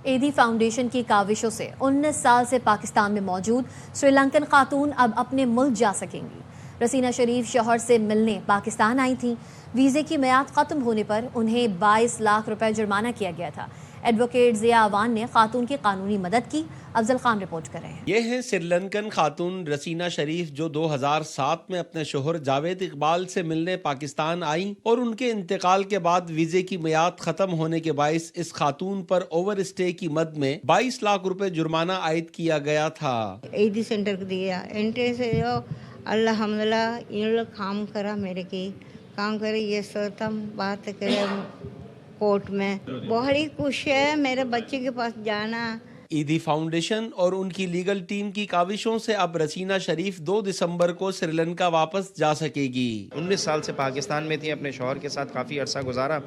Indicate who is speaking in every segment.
Speaker 1: Edhi foundation کی کاوشوں سے 19 سال سے پاکستان میں موجود سری لنکن خاتون اب اپنے ملک جا سکیں گی۔ رسینہ شریف شوہر سے ملنے پاکستان آئی تھیں۔ ویزے کی میعاد ختم ہونے پر انہیں 22 لاکھ روپے جرمانہ کیا گیا تھا۔ ایڈوکیٹ ضیاء اوان نے خاتون کی قانونی مدد کی۔ افضل خان رپورٹ کر رہے ہیں۔
Speaker 2: یہ ہے سری لنکن خاتون رسینہ شریف جو 2007 میں اپنے شوہر جاوید اقبال سے ملنے پاکستان آئیں اور ان کے انتقال کے بعد ویزے کی میعاد ختم ہونے کے باعث اس خاتون پر اوور اسٹے کی مد میں 22 لاکھ روپے جرمانہ عائد کیا گیا تھا۔
Speaker 3: ایدھی سینٹر کو دیا انٹرے سے جو الحمدللہ ان لوگ کام کرا میرے کی کام کرے یہ سوتم بات کرے کورٹ میں بہت ہی خوش ہے میرے بچے کے پاس جانا۔
Speaker 2: ایدھی فاؤنڈیشن اور ان کی لیگل ٹیم کی کاوشوں سے اب رسینہ شریف 2 دسمبر کو سری لنکا واپس جا سکے گی۔
Speaker 4: 19 سال سے پاکستان میں تھی، اپنے شوہر کے ساتھ کافی عرصہ گزارا،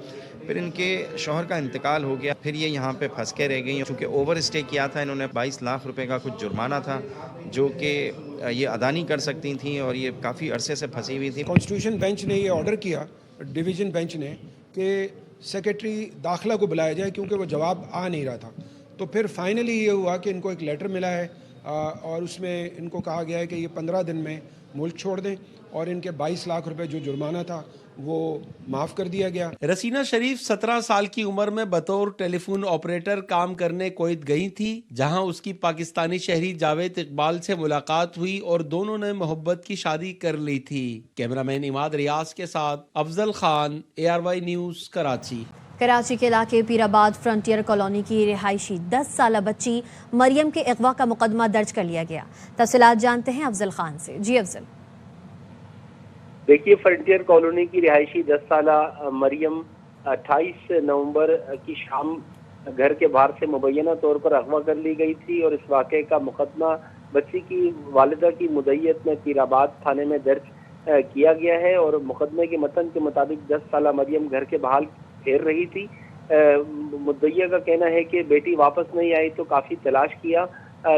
Speaker 4: پھر ان کے شوہر کا انتقال ہو گیا، پھر یہ یہاں پہ پھنس کے رہ گئی چونکہ اوور اسٹے کیا تھا انہوں نے۔ 22 لاکھ روپے کا کچھ جرمانہ تھا جو کہ یہ ادا نہیں کر سکتی تھیں اور یہ کافی عرصے سے پھنسی ہوئی تھی۔
Speaker 5: کانسٹیٹیوشن بینچ نے یہ آرڈر کیا، ڈویژن بینچ نے، کہ سیکرٹری داخلہ کو بلایا جائے کیونکہ وہ جواب آ نہیں رہا تھا۔ تو پھر فائنلی یہ ہوا کہ ان کو ایک لیٹر ملا ہے اور اس میں ان کو کہا گیا ہے کہ یہ 15 دن میں ملک چھوڑ دیں اور ان کے 22 لاکھ روپے جو جرمانہ تھا وہ معاف کر دیا گیا۔
Speaker 2: رسینہ شریف 17 سال کی عمر میں بطور ٹیلی فون آپریٹر کام کرنے کویت گئی تھی، جہاں اس کی پاکستانی شہری جاوید اقبال سے ملاقات ہوئی اور دونوں نے محبت کی شادی کر لی تھی۔ کیمرہ مین اماد ریاض کے ساتھ افضل خان، ARY نیوز، کراچی۔
Speaker 1: کراچی کے علاقے پیر آباد فرنٹیئر کالونی کی رہائشی 10 سالہ بچی مریم کے اغوا کا مقدمہ درج کر لیا گیا۔ تفصیلات جانتے ہیں افضل خان سے۔ جی افضل۔
Speaker 6: دیکھیے، فرنٹیئر کالونی کی رہائشی 10 سالہ مریم 28 نومبر کی شام گھر کے باہر سے مبینہ طور پر اغوا کر لی گئی تھی اور اس واقعے کا مقدمہ بچی کی والدہ کی مدعیت میں پیر آباد تھانے میں درج کیا گیا ہے اور مقدمے کے متن کے مطابق 10 سالہ مریم گھر کے باہر پھیر رہی تھی۔ مدعیہ کا کہنا ہے کہ بیٹی واپس نہیں آئی تو کافی تلاش کیا،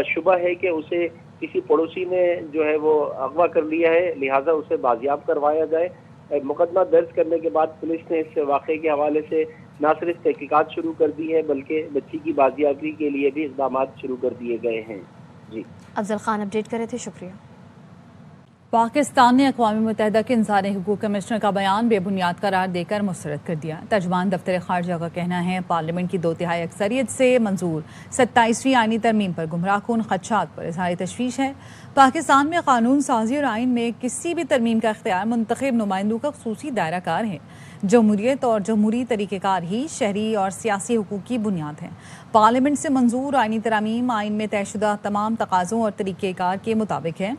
Speaker 6: شبہ ہے کہ اسے کسی پڑوسی نے جو ہے وہ اغوا کر لیا ہے، لہٰذا اسے بازیاب کروایا جائے۔ مقدمہ درج کرنے کے بعد پولیس نے اس واقعے کے حوالے سے نہ صرف تحقیقات شروع کر دی ہے بلکہ بچی کی بازیابی کے لیے بھی اقدامات شروع کر دیے گئے ہیں۔ جی
Speaker 1: افضل خان اپڈیٹ کر رہے تھے، شکریہ۔
Speaker 7: پاکستان نے اقوام متحدہ کے انسانی حقوق کمشنر کا بیان بے بنیاد قرار دے کر مسترد کر دیا۔ ترجمان دفتر خارجہ کا کہنا ہے پارلیمنٹ کی 2/3 اکثریت سے منظور 27ویں آئینی ترمیم پر گمراہ کن خدشات پر اظہار تشویش ہے۔ پاکستان میں قانون سازی اور آئین میں کسی بھی ترمیم کا اختیار منتخب نمائندوں کا خصوصی دائرہ کار ہے۔ جمہوریت اور جمہوری طریقہ کار ہی شہری اور سیاسی حقوق کی بنیاد ہیں۔ پارلیمنٹ سے منظور آئینی ترامیم آئین میں طے شدہ تمام تقاضوں اور طریقہ کار کے مطابق ہے۔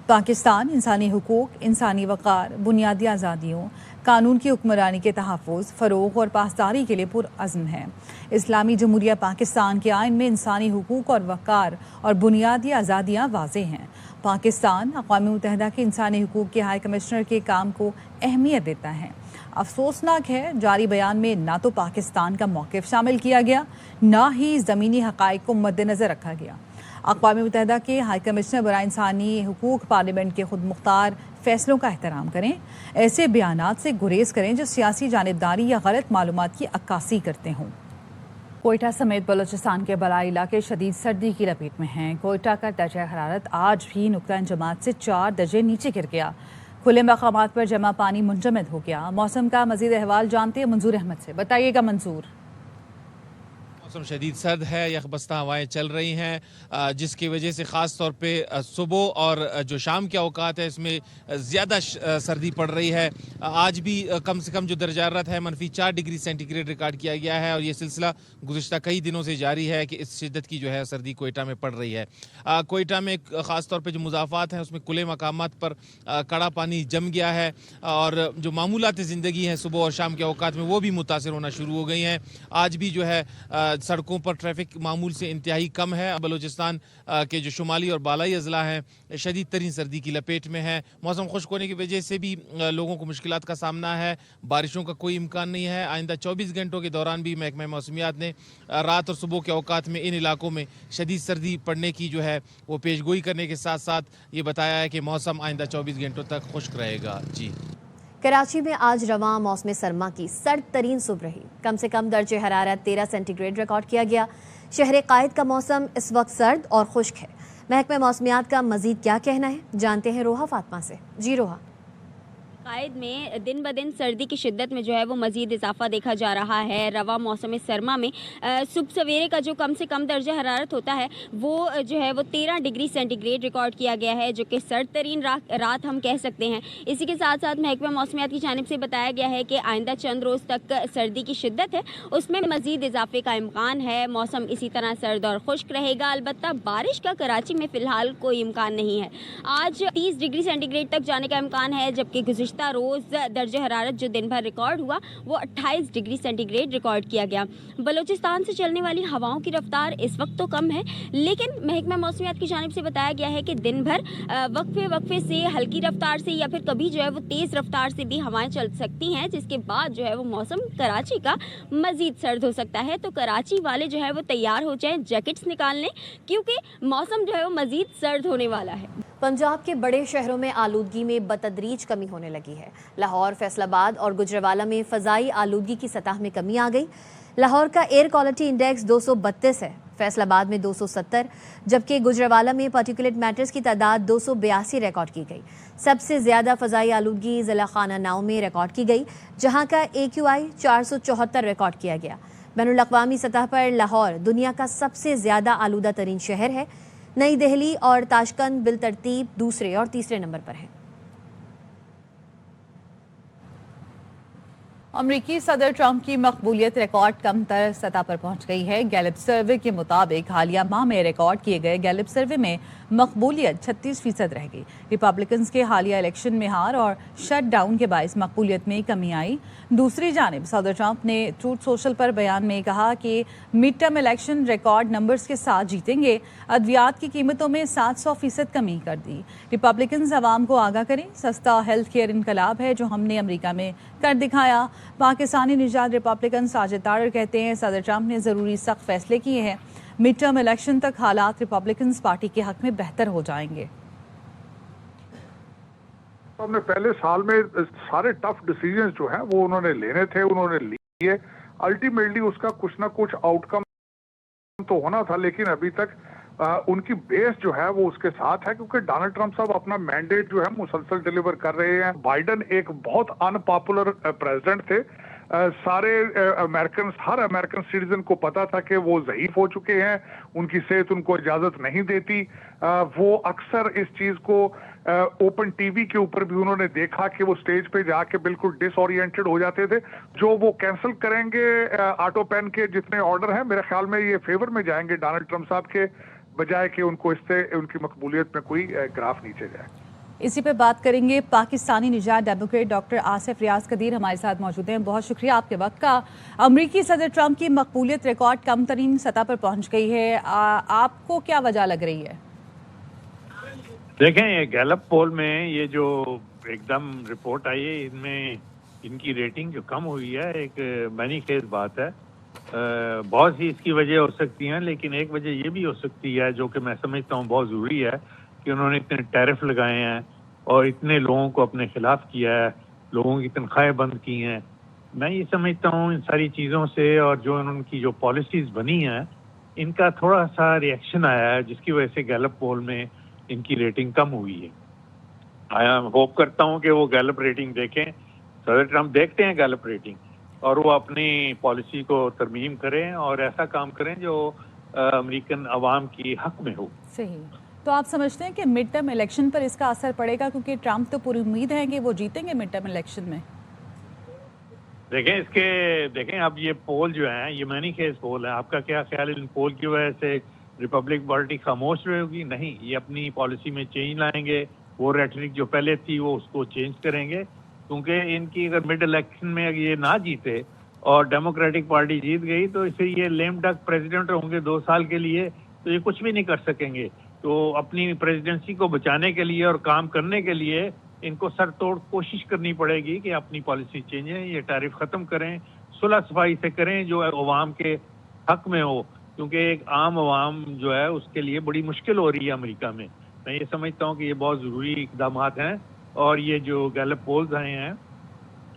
Speaker 7: پاکستان انسانی حقوق، انسانی وقار، بنیادی آزادیوں، قانون کی حکمرانی کے تحفظ، فروغ اور پاسداری کے لیے پرعزم ہے۔ اسلامی جمہوریہ پاکستان کے آئین میں انسانی حقوق اور وقار اور بنیادی آزادیاں واضح ہیں۔ پاکستان اقوام متحدہ کے انسانی حقوق کے ہائی کمشنر کے کام کو اہمیت دیتا ہے۔ افسوسناک ہے جاری بیان میں نہ تو پاکستان کا موقف شامل کیا گیا، نہ ہی زمینی حقائق کو مد نظر رکھا گیا۔ اقوام متحدہ کے ہائی کمشنر برائے انسانی حقوق پارلیمنٹ کے خود مختار فیصلوں کا احترام کریں، ایسے بیانات سے گریز کریں جو سیاسی جانبداری یا غلط معلومات کی عکاسی کرتے ہوں۔ کوئٹہ سمیت بلوچستان کے بالائی علاقے شدید سردی کی لپیٹ میں ہیں۔ کوئٹہ کا درجہ حرارت آج بھی نقطہ انجماد سے 4 درجے نیچے گر گیا۔ کھلے مقامات پر جمع پانی منجمد ہو گیا۔ موسم کا مزید احوال جانتے ہیں منظور احمد سے۔ بتائیے گا منظور۔
Speaker 8: موسم شدید سرد ہے، یخبستہ ہوائیں چل رہی ہیں جس کی وجہ سے خاص طور پہ صبح اور جو شام کے اوقات ہے اس میں زیادہ سردی پڑ رہی ہے۔ آج بھی کم سے کم جو درجہ حرارت ہے -4 ڈگری سینٹی گریڈ ریکارڈ کیا گیا ہے اور یہ سلسلہ گزشتہ کئی دنوں سے جاری ہے کہ اس شدت کی جو ہے سردی کوئٹہ میں پڑ رہی ہے۔ کوئٹہ میں خاص طور پہ جو مضافات ہیں اس میں کھلے مقامات پر کڑا پانی جم گیا ہے اور جو معمولات زندگی ہیں صبح اور شام کے اوقات میں وہ بھی متاثر ہونا شروع ہو گئی ہیں۔ آج بھی جو ہے سڑکوں پر ٹریفک معمول سے انتہائی کم ہے۔ بلوچستان کے جو شمالی اور بالائی اضلاع ہیں شدید ترین سردی کی لپیٹ میں ہے۔ موسم خشک ہونے کی وجہ سے بھی لوگوں کو مشکلات کا سامنا ہے۔ بارشوں کا کوئی امکان نہیں ہے۔ آئندہ 24 گھنٹوں کے دوران بھی محکمہ موسمیات نے رات اور صبح کے اوقات میں ان علاقوں میں شدید سردی پڑنے کی جو ہے وہ پیشگوئی کرنے کے ساتھ ساتھ یہ بتایا ہے کہ موسم آئندہ 24 گھنٹوں تک خشک رہے گا۔ جی
Speaker 1: کراچی میں آج رواں موسم سرما کی سرد ترین صبح رہی. کم سے کم درجہ حرارت 13 سینٹی گریڈ ریکارڈ کیا گیا. شہر قائد کا موسم اس وقت سرد اور خشک ہے. محکمہ موسمیات کا مزید کیا کہنا ہے، جانتے ہیں روحا فاطمہ سے. جی روحا.
Speaker 9: قائد میں دن بدن سردی کی شدت میں جو ہے وہ مزید اضافہ دیکھا جا رہا ہے. رواں موسم سرما میں صبح سویرے کا جو کم سے کم درجہ حرارت ہوتا ہے وہ جو ہے وہ 13 ڈگری سینٹی گریڈ ریکارڈ کیا گیا ہے، جو کہ سرد ترین رات ہم کہہ سکتے ہیں. اسی کے ساتھ ساتھ محکمہ موسمیات کی جانب سے بتایا گیا ہے کہ آئندہ چند روز تک سردی کی شدت ہے اس میں مزید اضافے کا امکان ہے. موسم اسی طرح سرد اور خشک رہے گا، البتہ بارش کا کراچی میں فی الحال کوئی امکان نہیں ہے. آج 30 ڈگری سینٹی گریڈ تک جانے کا امکان ہے، جبکہ گزشتہ روز درجہ حرارت جو دن بھر ریکارڈ ہوا وہ 28 ڈگری سینٹی گریڈ ریکارڈ کیا گیا. بلوچستان سے چلنے والی ہواؤں کی رفتار اس وقت تو کم ہے، لیکن محکمہ موسمیات کی جانب سے بتایا گیا ہے کہ دن بھر وقفے سے ہلکی رفتار سے یا پھر کبھی جو ہے وہ تیز رفتار سے بھی ہوائیں چل سکتی ہیں، جس کے بعد جو ہے وہ موسم کراچی کا مزید سرد ہو سکتا ہے. تو کراچی والے جو ہے وہ تیار ہو جائیں، جیکٹس نکال لیں، کیونکہ موسم جو ہے وہ مزید سرد ہونے والا ہے.
Speaker 1: پنجاب کے بڑے شہروں میں آلودگی میں بتدریج کمی ہونے لگی ہے. لاہور، فیصل آباد اور گجرانوالہ میں فضائی آلودگی کی سطح میں کمی آ گئی. لاہور کا ایئر کوالٹی انڈیکس 232 ہے، فیصل آباد میں 270، جبکہ گجرانوالہ میں پارٹیکولیٹ میٹرز کی تعداد 282 ریکارڈ کی گئی. سب سے زیادہ فضائی آلودگی ضلع خانہ ناؤ میں ریکارڈ کی گئی، جہاں کا AQI 474 ریکارڈ کیا گیا. بین الاقوامی سطح پر لاہور دنیا کا سب سے زیادہ آلودہ ترین شہر ہے. نئی دہلی اور تاشقند بالترتیب دوسرے اور تیسرے نمبر پر ہیں.
Speaker 7: امریکی صدر ٹرمپ کی مقبولیت ریکارڈ کم تر سطح پر پہنچ گئی ہے. گیلپ سروے کے مطابق حالیہ ماہ میں ریکارڈ کیے گئے گیلپ سروے میں مقبولیت 36% رہ گئی. ریپبلکنز کے حالیہ الیکشن میں ہار اور شٹ ڈاؤن کے باعث مقبولیت میں کمی آئی. دوسری جانب صدر ٹرمپ نے ٹروتھ سوشل پر بیان میں کہا کہ mid term election record numbers کے ساتھ جیتیں گے. ادویات کی قیمتوں میں 700% کمی کر دی. ریپبلکنز عوام کو آگاہ کریں، سستا ہیلتھ کیئر انقلاب ہے جو ہم نے امریکہ میں کر دکھایا. پاکستانی نژاد ریپبلکن ساجد طاہر کہتے ہیں صدر ٹرمپ نے ضروری سخت فیصلے کیے ہیں. مڈ ٹرم الیکشن تک حالات ریپبلکنز پارٹی کے حق میں بہتر ہو جائیں گے.
Speaker 10: ہم نے پہلے سال میں سارے ٹف ڈیسیجنز جو ہیں وہ انہوں نے لینے تھے، انہوں نے لیے. الٹیمیٹلی اس کا کچھ نہ کچھ آؤٹ کم تو ہونا تھا، لیکن ابھی تک ان کی بیس جو ہے وہ اس کے ساتھ ہے، کیونکہ ڈونلڈ ٹرمپ صاحب اپنا مینڈیٹ جو ہے مسلسل ڈیلیور کر رہے ہیں. بائیڈن ایک بہت ان پاپولر پریزیڈنٹ تھے. سارے ہر امریکن سٹیزن کو پتا تھا کہ وہ ضعیف ہو چکے ہیں، ان کی صحت ان کو اجازت نہیں دیتی. وہ اکثر اس چیز کو اوپن ٹی وی کے اوپر بھی انہوں نے دیکھا کہ وہ سٹیج پہ جا کے بالکل ڈس اورینٹڈ ہو جاتے تھے. جو وہ کینسل کریں گے آٹو پین کے جتنے آرڈر ہیں، میرے خیال میں یہ فیور میں جائیں گے ڈونلڈ ٹرمپ صاحب کے، بجائے کہ ان کو اس سے ان کی مقبولیت میں کوئی گراف نیچے جائے.
Speaker 7: اسی پہ بات کریں گے. پاکستانی نژاد ڈیموکریٹ ڈاکٹر آصف ریاض قدیر ہمارے ساتھ موجود ہیں. بہت شکریہ آپ کے وقت کا. امریکی صدر ٹرمپ کی مقبولیت ریکارڈ کم ترین سطح پر پہنچ گئی ہے، آپ کو کیا وجہ لگ رہی ہے؟
Speaker 11: دیکھیں، یہ گیلپ پول میں یہ جو ایک دم رپورٹ آئی ہے، ان میں ان کی ریٹنگ جو کم ہوئی ہے ایک معنی خیز بات ہے. بہت سی اس کی وجہ ہو سکتی ہیں، لیکن ایک وجہ یہ بھی ہو سکتی ہے جو کہ میں سمجھتا ہوں بہت ضروری ہے کہ انہوں نے اتنے ٹیرف لگائے ہیں اور اتنے لوگوں کو اپنے خلاف کیا ہے، لوگوں کی تنخواہیں بند کی ہیں. میں یہ سمجھتا ہوں ان ساری چیزوں سے اور جو ان کی جو پالیسیز بنی ہیں ان کا تھوڑا سا ریئیکشن آیا ہے، جس کی وجہ سے گیلپ پول میں ان کی ریٹنگ کم ہوئی ہے. ہوپ کرتا ہوں کہ وہ گیلپ ریٹنگ دیکھیں، صدر ٹرمپ دیکھتے ہیں گیلپ ریٹنگ، اور وہ اپنی پالیسی کو ترمیم کریں اور ایسا کام کریں جو امریکن عوام کی حق میں ہو.
Speaker 7: صحیح. تو آپ سمجھتے ہیں کہ مڈ ٹرم الیکشن پر اس کا اثر پڑے گا، کیونکہ ٹرمپ تو پوری امید ہے کہ وہ جیتیں گے مڈ ٹرم الیکشن میں؟
Speaker 11: دیکھیں اب یہ پول جو ہیں یہ معنی خیز پول ہے. آپ کا کیا خیال ہے ان پول کی وجہ سے ریپبلک پارٹی خاموش رہے گی؟ نہیں، یہ اپنی پالیسی میں چینج لائیں گے. وہ ریٹرک جو پہلے تھی وہ اس کو چینج کریں گے، کیونکہ ان کی اگر مڈ الیکشن میں اگر یہ نہ جیتے اور ڈیموکریٹک پارٹی جیت گئی تو اسے یہ لیم ڈک پریزیڈنٹ ہوں گے 2 سال کے لیے، تو یہ کچھ بھی نہیں کر سکیں گے. تو اپنی پریزیڈنسی کو بچانے کے لیے اور کام کرنے کے لیے ان کو سر توڑ کوشش کرنی پڑے گی کہ اپنی پالیسی چینج ہے، یہ ٹیرف ختم کریں، صلح صفائی سے کریں جو عوام کے حق میں ہو، کیونکہ ایک عام عوام جو ہے اس کے لیے بڑی مشکل ہو رہی ہے امریکہ میں. میں یہ سمجھتا ہوں کہ یہ بہت ضروری اقدامات ہیں، اور یہ جو گیلپ پولز آئے ہیں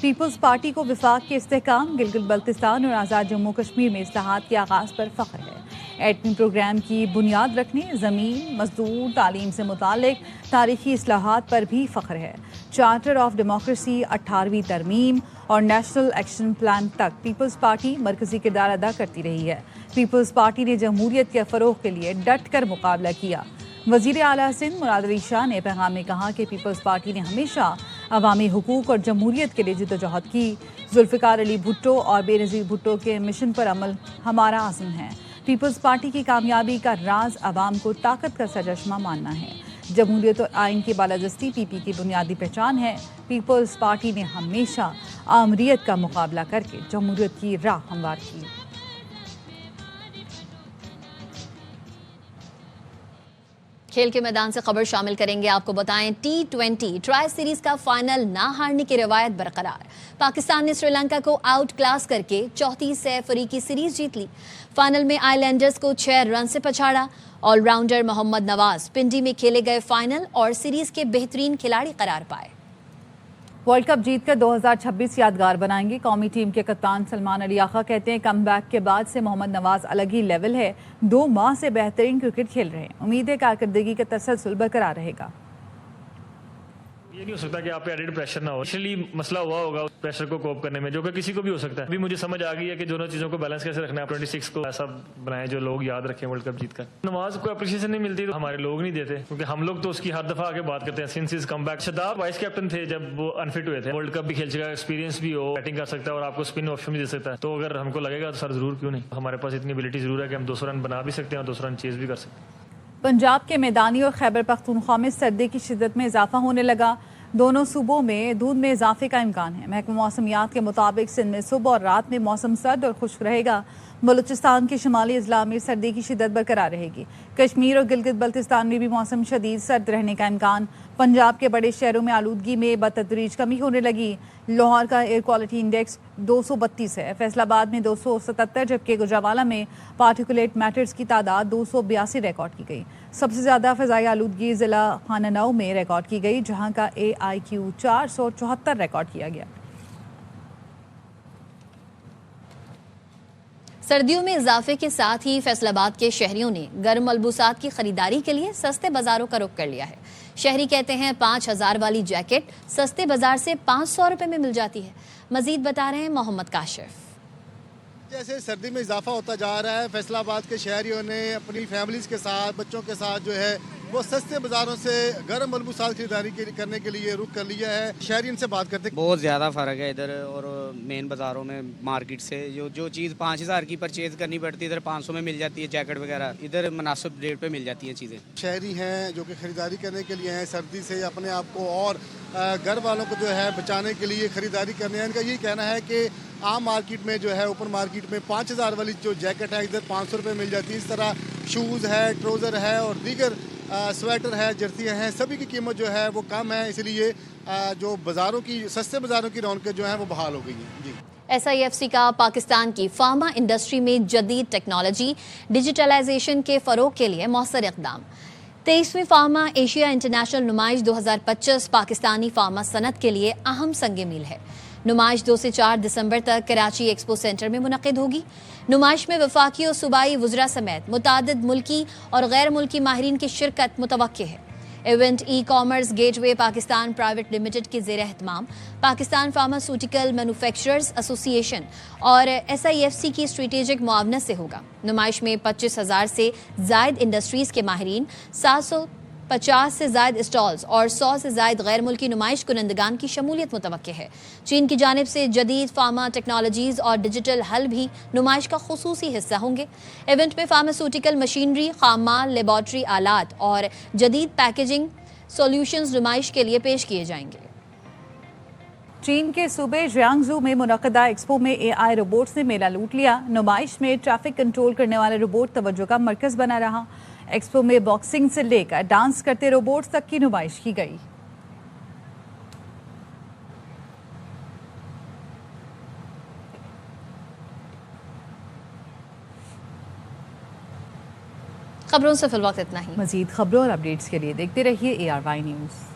Speaker 7: پیپلز پارٹی کو وفاق کے استحکام، گلگت بلتستان اور آزاد جموں کشمیر میں اصلاحات کے آغاز پر فخر ہے۔ ایٹمی پروگرام کی بنیاد رکھنے، زمین، مزدور، تعلیم سے متعلق تاریخی اصلاحات پر بھی فخر ہے۔ چارٹر آف ڈیموکریسی، 18ویں ترمیم اور نیشنل ایکشن پلان تک پیپلز پارٹی مرکزی کردار ادا کرتی رہی ہے۔ پیپلز پارٹی نے جمہوریت کے فروغ کے لیے ڈٹ کر مقابلہ کیا۔ وزیر اعلیٰ سندھ مراد علی شاہ نے پیغام میں کہا کہ پیپلز پارٹی نے ہمیشہ عوامی حقوق اور جمہوریت کے لیے جدوجہد کی۔ ذوالفقار علی بھٹو اور بے نظیر بھٹو کے مشن پر عمل ہمارا عزم ہے۔ پیپلز پارٹی کی کامیابی کا راز عوام کو طاقت کا سرچشمہ ماننا ہے۔ جمہوریت اور آئین کی بالادستی پی پی کی بنیادی پہچان ہے۔ پیپلز پارٹی نے ہمیشہ آمریت کا مقابلہ کر کے جمہوریت کی راہ ہموار کی۔
Speaker 1: کھیل کے میدان سے خبر شامل کریں گے، آپ کو بتائیں T20 ٹرائی سیریز کا فائنل نہ ہارنے کی روایت برقرار۔ پاکستان نے سری لنکا کو آؤٹ کلاس کر کے 34 فریقی سیریز جیت لی۔ فائنل میں آئی لینڈرز کو 6 رن سے پچھاڑا۔ آل راؤنڈر محمد نواز پنڈی میں کھیلے گئے فائنل اور سیریز کے بہترین کھلاڑی قرار پائے۔
Speaker 7: ورلڈ کپ جیت کر 2026 یادگار بنائیں گے۔ قومی ٹیم کے کپتان سلمان علی آقا کہتے ہیں کم بیک کے بعد سے محمد نواز الگ ہی لیول ہے، 2 ماہ سے بہترین کرکٹ کھیل رہے ہیں، امید ہے کارکردگی کا تسلسل برقرار رہے گا۔
Speaker 12: یہ نہیں ہو سکتا کہ آپ پہ ایڈڈ پریشر نہ ہو۔ ایکچولی مسئلہ ہوا ہوگا پریشر کو کوپ کرنے میں، جو کہ کسی کو بھی ہو سکتا ہے۔ ابھی مجھے سمجھ آ گئی ہے کہ دونوں چیزوں کو بیلنس کیسے رکھنا ہے۔ 26 کو ایسا بنائیں جو لوگ یاد رکھیں ورلڈ کپ جیت کر۔ نواز کو اپریشیشن نہیں ملتی تو ہمارے لوگ نہیں دیتے، کیونکہ ہم لوگ تو اس کی ہر دفعہ آگے بات کرتے ہیں سنس ہز کم بیک۔ شاداب وائس کیپٹن تھے جب وہ انفٹ ہوئے تھے، ورلڈ کپ بھی کھیل چکا، ایکسپیرینس بھی ہو، بیٹنگ کر سکتا ہے اور آپ کو اسپن آپشن بھی دے سکتا ہے، تو اگر ہم کو لگے گا تو سر ضرور کیوں نہیں۔ ہمارے پاس اتنی ایبلٹی ضرور ہے کہ ہم 200 رن بنا بھی سکتے ہیں اور 200 رن چیز بھی کر سکتے ہیں۔
Speaker 7: پنجاب کے میدانی اور خیبر پختونخوا میں سردی کی شدت میں اضافہ ہونے لگا۔ دونوں صوبوں میں دھند میں اضافے کا امکان ہے۔ محکمہ موسمیات کے مطابق سندھ میں صبح اور رات میں موسم سرد اور خشک رہے گا۔ بلوچستان کے شمالی اضلاع میں سردی کی شدت برقرار رہے گی۔ کشمیر اور گلگت بلتستان میں بھی موسم شدید سرد رہنے کا امکان۔ پنجاب کے بڑے شہروں میں آلودگی میں بتدریج کمی ہونے لگی۔ لاہور کا ایئر کوالٹی انڈیکس 232 ہے، فیصل آباد میں 277، جبکہ گوجرانوالہ میں پارٹیکولیٹ میٹرز کی تعداد 282 ریکارڈ کی گئی۔ سب سے زیادہ فضائی آلودگی ضلع خانہ میں ریکارڈ کی گئی، جہاں کا AIQ 474 ریکارڈ کیا گیا۔
Speaker 1: سردیوں میں اضافے کے ساتھ ہی فیصل آباد کے شہریوں نے گرم ملبوسات کی خریداری کے لیے سستے بازاروں کا رخ کر لیا ہے۔ شہری کہتے ہیں 5000 والی جیکٹ سستے بازار سے 500 روپے میں مل جاتی ہے۔ مزید بتا رہے ہیں محمد کاشف۔
Speaker 13: جیسے سردی میں اضافہ ہوتا جا رہا ہے، فیصل آباد کے شہریوں نے اپنی فیملیز کے ساتھ، بچوں کے ساتھ جو ہے وہ سستے بازاروں سے گرم ملبوسات خریداری کرنے کے لیے رخ کر لیا ہے۔ شہری ان سے بات کرتے ہیں۔
Speaker 14: بہت زیادہ فرق ہے ادھر اور مین بازاروں میں مارکیٹ سے۔ جو چیز 5000 کی پرچیز کرنی پڑتی ہے ادھر 500 میں مل جاتی ہے، جیکٹ وغیرہ ادھر مناسب ریٹ پہ مل جاتی ہیں چیزیں۔
Speaker 13: شہری ہیں جو کہ خریداری کرنے کے لیے ہیں، سردی سے اپنے آپ کو اور گھر والوں کو جو ہے بچانے کے لیے خریداری کرنے ہیں۔ ان کا یہی کہنا ہے کہ عام مارکیٹ میں جو ہے اوپن مارکیٹ میں 5000 والی جو جیکٹ ہے ادھر 500 روپے مل جاتی ہے۔ اس طرح شوز ہے، ٹروزر ہے اور دیگر سویٹر ہے، جرسیاں ہیں، سبھی کی قیمت جو ہے وہ کم ہے، اس لیے جو بازاروں کی سستے بازاروں کی رونقیں جو ہیں وہ بحال ہو گئی ہیں۔ جی
Speaker 1: SIFC کا پاکستان کی فارما انڈسٹری میں جدید ٹیکنالوجی ڈیجیٹلائزیشن کے فروغ کے لیے مؤثر اقدام۔ 23ویں فارما ایشیا انٹرنیشنل نمائش 2025 پاکستانی فارما صنعت کے لیے اہم سنگ میل ہے۔ نمائش 2 سے 4 دسمبر تک کراچی ایکسپو سینٹر میں منعقد ہوگی۔ نمائش میں وفاقی اور صوبائی وزراء سمیت متعدد ملکی اور غیر ملکی ماہرین کی شرکت متوقع ہے۔ ایونٹ ای کامرس گیٹ وے پاکستان پرائیویٹ لمیٹڈ کے زیر اہتمام پاکستان فارماسیوٹیکل مینوفیکچررز ایسوسی ایشن اور SIFC کی اسٹریٹجک معاونت سے ہوگا۔ نمائش میں 25,000 سے زائد انڈسٹریز کے ماہرین، 750 سے زائد اسٹالز اور 100 سے زائد غیر ملکی نمائش کنندگان کی شمولیت متوقع ہے۔ چین کی جانب سے جدید فارما ٹیکنالوجیز اور ڈیجیٹل حل بھی نمائش کا خصوصی حصہ ہوں گے۔ ایونٹ میں فارماسیوٹیکل مشینری، خام مال، لیبارٹری آلات اور جدید پیکیجنگ سولوشنز نمائش کے لیے پیش کیے جائیں گے۔
Speaker 7: چین کے صوبے جیانگزو میں منعقدہ ایکسپو میں AI روبوٹس نے میلہ لوٹ لیا۔ نمائش میں ٹریفک کنٹرول کرنے والے روبوٹ توجہ کا مرکز بنا رہا۔ ایکسپو میں باکسنگ سے لے کر ڈانس کرتے روبوٹس تک کی نمائش کی گئی۔
Speaker 1: خبروں سے فی الوقت اتنا ہی۔
Speaker 7: مزید خبروں اور اپڈیٹس کے لیے دیکھتے رہیے ARY نیوز۔